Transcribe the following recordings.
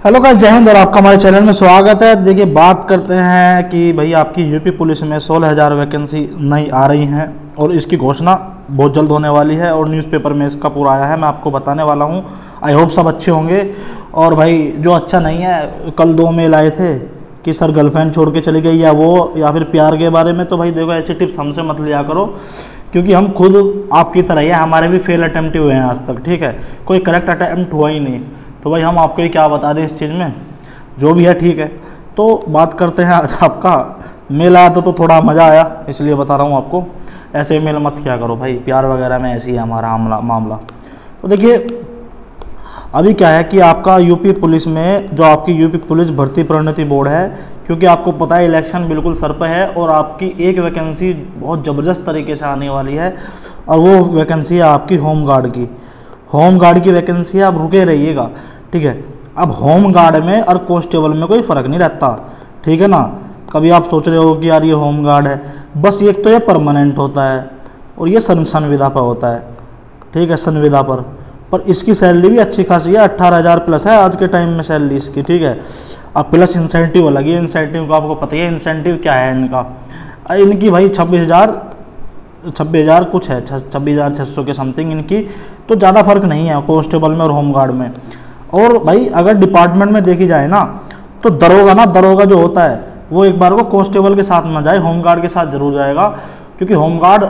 Hello guys, जय हिंद और आपका हमारे चैनल में स्वागत है। देखिए, बात करते हैं कि भाई आपकी यूपी पुलिस में 16,000 वैकेंसी नई आ रही हैं और इसकी घोषणा बहुत जल्द होने वाली है और न्यूज़पेपर में इसका पूरा आया है। मैं आपको बताने वाला हूं। आई होप सब अच्छे होंगे। और भाई जो अच्छा नहीं है, कल 2 मेल आए थे कि सर गर्लफ्रेंड छोड़ के चली गई या फिर प्यार के बारे में। तो भाई देखो, ऐसी टिप्स हमसे मत लिया करो, क्योंकि हम खुद आपकी तरह ही है, हमारे भी फेल अटैम्प्ट हुए हैं आज तक। ठीक है, कोई करेक्ट अटैम्प्ट हुआ ही नहीं। तो भाई हम आपको ही क्या बता दें इस चीज़ में, जो भी है ठीक है। तो बात करते हैं, आज आपका मेल आया तो थोड़ा मज़ा आया, इसलिए बता रहा हूँ आपको। ऐसे मेल मत किया करो भाई, प्यार वगैरह में ऐसी है हमारा मामला। तो देखिए, अभी क्या है कि आपका यूपी पुलिस में, जो आपकी यूपी पुलिस भर्ती प्रोन्नति बोर्ड है, क्योंकि आपको पता है इलेक्शन बिल्कुल सर पे है और आपकी एक वैकेंसी बहुत ज़बरदस्त तरीके से आने वाली है, और वो वैकेंसी है आपकी होम गार्ड की। होम गार्ड की वैकेंसी है, आप रुके रहिएगा, ठीक है। अब होम गार्ड में और कांस्टेबल में कोई फ़र्क नहीं रहता, ठीक है ना। कभी आप सोच रहे हो कि यार ये होम गार्ड है, बस एक तो ये परमानेंट होता है और ये संविदा पर होता है, ठीक है, संविदा पर इसकी सैलरी भी अच्छी खासी है, 18,000 प्लस है आज के टाइम में सैलरी इसकी, ठीक है। अब प्लस इंसेंटिव अलग है। इंसेंटिव का आपको पता ही है, इंसेंटिव क्या है इनकी भाई 26,000 कुछ है, 26,600 के समथिंग इनकी। तो ज़्यादा फर्क नहीं है कांस्टेबल में और होमगार्ड में। और भाई अगर डिपार्टमेंट में देखी जाए ना, तो दरोगा जो होता है वो एक बार को कांस्टेबल के साथ ना जाए, होमगार्ड के साथ जरूर जाएगा, क्योंकि होमगार्ड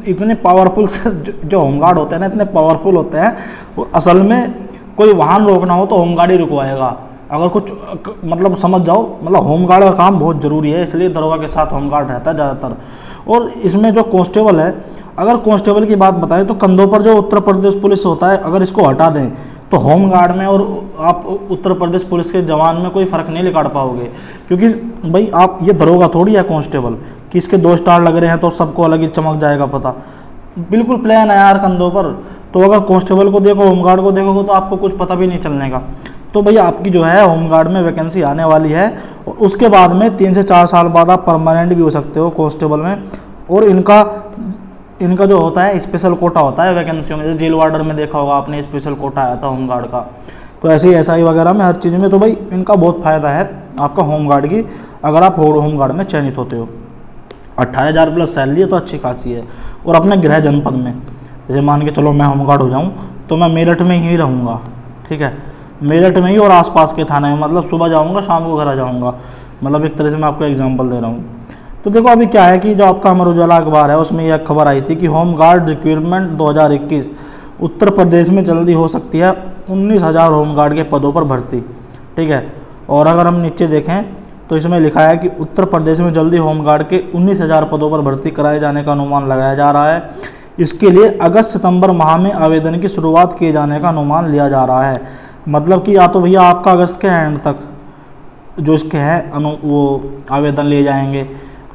इतने पावरफुल जो होमगार्ड होते हैं ना, इतने पावरफुल होते हैं। और असल में कोई वाहन रोकना हो तो होमगार्ड ही रुकवाएगा, अगर कुछ मतलब समझ जाओ। मतलब होमगार्ड का काम बहुत ज़रूरी है, इसलिए दरोगा के साथ होमगार्ड रहता है ज़्यादातर। और इसमें जो कांस्टेबल है, अगर कांस्टेबल की बात बताएं तो कंधों पर जो उत्तर प्रदेश पुलिस होता है, अगर इसको हटा दें तो होम गार्ड में और आप उत्तर प्रदेश पुलिस के जवान में कोई फ़र्क नहीं निकाल पाओगे, क्योंकि भाई आप ये दरोगा थोड़ी है कांस्टेबल कि इसके 2 स्टार लग रहे हैं तो सबको अलग ही चमक जाएगा पता। बिल्कुल प्लेन है यार कंधों पर। तो अगर कांस्टेबल को देखो, होमगार्ड को देखोगे तो आपको कुछ पता भी नहीं चलने का। तो भैया आपकी जो है होमगार्ड में वैकेंसी आने वाली है, और उसके बाद में 3 से 4 साल बाद आप परमानेंट भी हो सकते हो कांस्टेबल में। और इनका जो होता है स्पेशल कोटा होता है वैकेंसियों में, जैसे जेल वार्डर में देखा होगा आपने, स्पेशल कोटा आया था होमगार्ड का। तो ऐसे ही एसआई वगैरह में, हर चीज़ में। तो भाई इनका बहुत फ़ायदा है आपका होमगार्ड की, अगर आप होमगार्ड में चयनित होते हो। 18,000 प्लस सैलरी है तो अच्छी खासी है। और अपने गृह जनपद में, जैसे मान के चलो मैं होमगार्ड हो जाऊँ तो मैं मेरठ में ही रहूँगा, ठीक है, मेरठ में ही और आसपास के थाने में, मतलब सुबह जाऊँगा शाम को घर आ जाऊँगा। मतलब एक तरह से मैं आपको एग्जांपल दे रहा हूँ। तो देखो अभी क्या है कि जो आपका अमर उजाला अखबार है, उसमें यह खबर आई थी कि home guard recruitment 2021 Uttar Pradesh में जल्दी हो सकती है 19,000 होम गार्ड के पदों पर भर्ती, ठीक है। और अगर हम नीचे देखें तो इसमें लिखा है कि उत्तर प्रदेश में जल्दी होम गार्ड के 19,000 पदों पर भर्ती कराए जाने का अनुमान लगाया जा रहा है। इसके लिए अगस्त-सितंबर माह में आवेदन की शुरुआत किए जाने का अनुमान लिया जा रहा है। मतलब कि या तो भैया आपका अगस्त के एंड तक जो इसके हैं वो आवेदन लिए जाएंगे,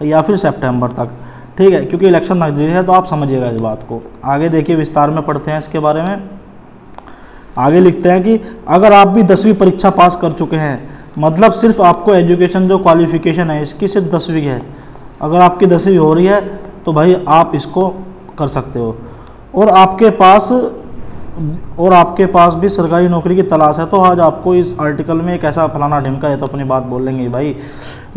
या फिर सितंबर तक, ठीक है, क्योंकि इलेक्शन नज़दीक है। तो आप समझिएगा इस बात को। आगे देखिए, विस्तार में पढ़ते हैं इसके बारे में। आगे लिखते हैं कि अगर आप भी 10वीं परीक्षा पास कर चुके हैं, मतलब सिर्फ आपको एजुकेशन जो क्वालिफिकेशन है इसकी सिर्फ 10वीं है, अगर आपकी 10वीं हो रही है तो भाई आप इसको कर सकते हो। और आपके पास भी सरकारी नौकरी की तलाश है। तो आज आपको इस आर्टिकल में एक ऐसा फलाना ढिमका है, तो अपनी बात बोल लेंगे भाई।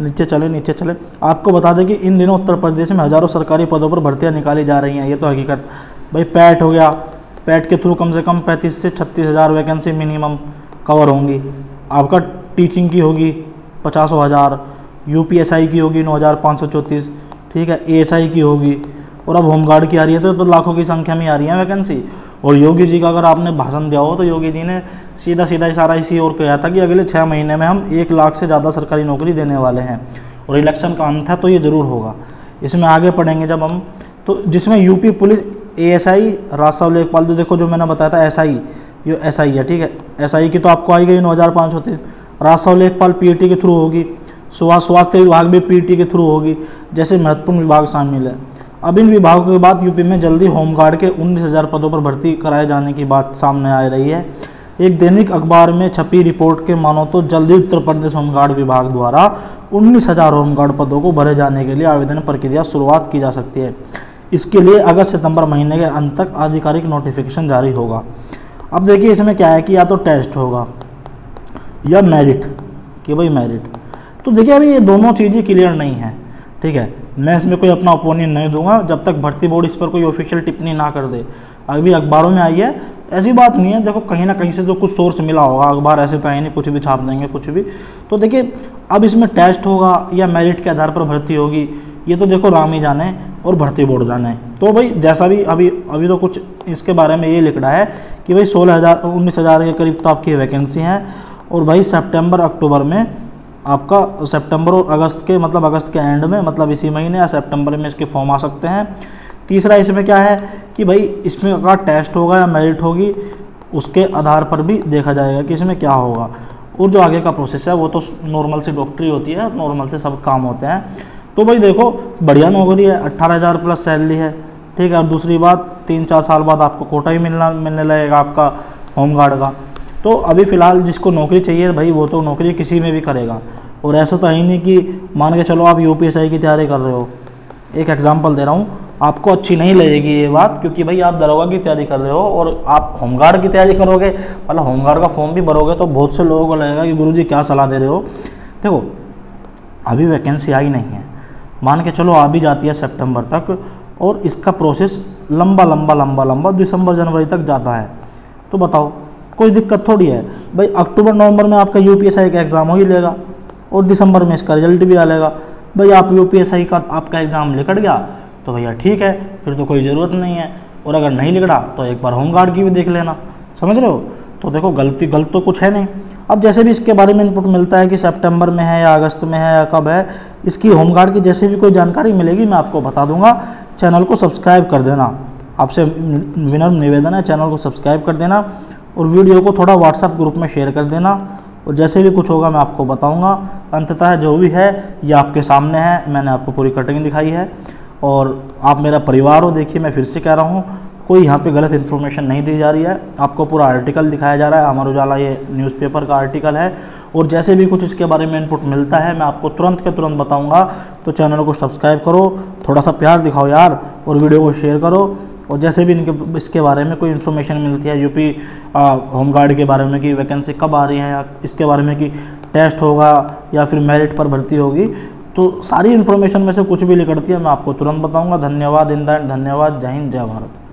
नीचे चले। आपको बता दें कि इन दिनों उत्तर प्रदेश में हज़ारों सरकारी पदों पर भर्तियां निकाली जा रही हैं। ये तो हकीकत भाई। पैट हो गया, पैट के थ्रू कम से कम 35 से 36,000 वैकेंसी मिनिमम कवर होंगी। आपका टीचिंग की होगी 50,000, यूपीएसआई की होगी 9,534, ठीक है, एएसआई की होगी। और अब होमगार्ड की आ रही है तो लाखों की संख्या में आ रही है वैकेंसी। और योगी जी का अगर आपने भाषण दिया हो तो योगी जी ने सीधा इशारा इसी ओर किया था कि अगले 6 महीने में हम 1 लाख से ज़्यादा सरकारी नौकरी देने वाले हैं। और इलेक्शन का अंत है तो ये ज़रूर होगा। इसमें आगे पढ़ेंगे जब हम, तो जिसमें यूपी पुलिस एएसआई राजसाव लेखपाल, तो देखो जो मैंने बताया था एसआई, ये एसआई है, ठीक है। एसआई की तो आपको आई गई 9,530। राजसाव लेखपाल पीटी के थ्रू होगी। स्वास्थ्य विभाग भी पीटी के थ्रू होगी, जैसे महत्वपूर्ण विभाग शामिल है। अब इन विभागों के बाद यूपी में जल्दी होमगार्ड के 19,000 पदों पर भर्ती कराए जाने की बात सामने आ रही है। एक दैनिक अखबार में छपी रिपोर्ट के मानो तो जल्दी उत्तर प्रदेश होमगार्ड विभाग द्वारा 19,000 होमगार्ड पदों को भरे जाने के लिए आवेदन प्रक्रिया शुरुआत की जा सकती है। इसके लिए अगस्त-सितंबर महीने के अंत तक आधिकारिक नोटिफिकेशन जारी होगा। अब देखिए इसमें क्या है कि या तो टेस्ट होगा, या मेरिट, कि भाई मेरिट। तो देखिए अभी ये दोनों चीज़ें क्लियर नहीं है, ठीक है। मैं इसमें कोई अपना ओपिनियन नहीं दूंगा जब तक भर्ती बोर्ड इस पर कोई ऑफिशियल टिप्पणी ना कर दे। अभी अखबारों में आई है, ऐसी बात नहीं है, देखो कहीं ना कहीं से जो कुछ सोर्स मिला होगा, अखबार ऐसे तो है नहीं कुछ भी छाप देंगे कुछ भी। तो देखिए अब इसमें टेस्ट होगा या मेरिट के आधार पर भर्ती होगी, ये तो देखो राम ही जाने और भर्ती बोर्ड जाने। तो भाई जैसा भी अभी तो कुछ इसके बारे में ये लिख रहा है कि भाई 19,000 के करीब तो आपकी वैकेंसी हैं, और भाई सितंबर अक्टूबर में आपका, सितंबर और अगस्त के, मतलब अगस्त के एंड में, मतलब इसी महीने या सितंबर में इसके फॉर्म आ सकते हैं। तीसरा इसमें क्या है कि भाई इसमें अगर टेस्ट होगा या मेरिट होगी, उसके आधार पर भी देखा जाएगा कि इसमें क्या होगा। और जो आगे का प्रोसेस है वो तो नॉर्मल से डॉक्टरी होती है, नॉर्मल से सब काम होते हैं। तो भाई देखो बढ़िया नौकरी है, 18,000 प्लस सैलरी है, ठीक है। और दूसरी बात 3-4 साल बाद आपको कोटा ही मिलने लगेगा आपका होमगार्ड का। तो अभी फ़िलहाल जिसको नौकरी चाहिए भाई वो तो नौकरी किसी में भी करेगा। और ऐसा तो है ही नहीं कि मान के चलो आप UPSI की तैयारी कर रहे हो, एक एग्जांपल दे रहा हूँ, आपको अच्छी नहीं लगेगी ये बात, क्योंकि भाई आप दरोगा की तैयारी कर रहे हो और आप होमगार्ड की तैयारी करोगे, मतलब होमगार्ड का फॉर्म भी भरोगे, तो बहुत से लोगों को लगेगा कि गुरुजी क्या सलाह दे रहे हो। देखो अभी वैकेंसी आई नहीं है, मान के चलो आ भी जाती है सितंबर तक, और इसका प्रोसेस लंबा दिसंबर जनवरी तक जाता है। तो बताओ कोई दिक्कत थोड़ी है भाई, अक्टूबर नवंबर में आपका UPSI का एग्ज़ाम हो ही लेगा और दिसंबर में इसका रिजल्ट भी आ लेगा। भाई आप UPSI का आपका एग्ज़ाम निकल गया तो भैया ठीक है, फिर तो कोई ज़रूरत नहीं है। और अगर नहीं निकला तो एक बार होमगार्ड की भी देख लेना, समझ रहे हो। तो देखो गलत तो कुछ है नहीं। अब जैसे भी इसके बारे में इनपुट मिलता है कि सितंबर में है या अगस्त में है या कब है, इसकी होमगार्ड की जैसे भी कोई जानकारी मिलेगी मैं आपको बता दूंगा। चैनल को सब्सक्राइब कर देना, आपसे विनम्र निवेदन है, चैनल को सब्सक्राइब कर देना और वीडियो को थोड़ा व्हाट्सएप ग्रुप में शेयर कर देना। और जैसे भी कुछ होगा मैं आपको बताऊंगा। अंततः जो भी है ये आपके सामने है, मैंने आपको पूरी कटिंग दिखाई है और आप मेरा परिवार हो। देखिए मैं फिर से कह रहा हूँ, कोई यहाँ पे गलत इन्फॉर्मेशन नहीं दी जा रही है, आपको पूरा आर्टिकल दिखाया जा रहा है। अमर उजाला ये न्यूज़पेपर का आर्टिकल है, और जैसे भी कुछ इसके बारे में इनपुट मिलता है मैं आपको तुरंत के तुरंत बताऊंगा। तो चैनल को सब्सक्राइब करो, थोड़ा सा प्यार दिखाओ यार, और वीडियो को शेयर करो। और जैसे भी इसके बारे में कोई इन्फॉर्मेशन मिलती है, यूपी होमगार्ड के बारे में कि वैकेंसी कब आ रही है, या इसके बारे में कि टेस्ट होगा या फिर मेरिट पर भर्ती होगी, तो सारी इन्फॉर्मेशन में से कुछ भी निकलती है मैं आपको तुरंत बताऊंगा। धन्यवाद, धन्यवाद, जय हिंद, जय भारत।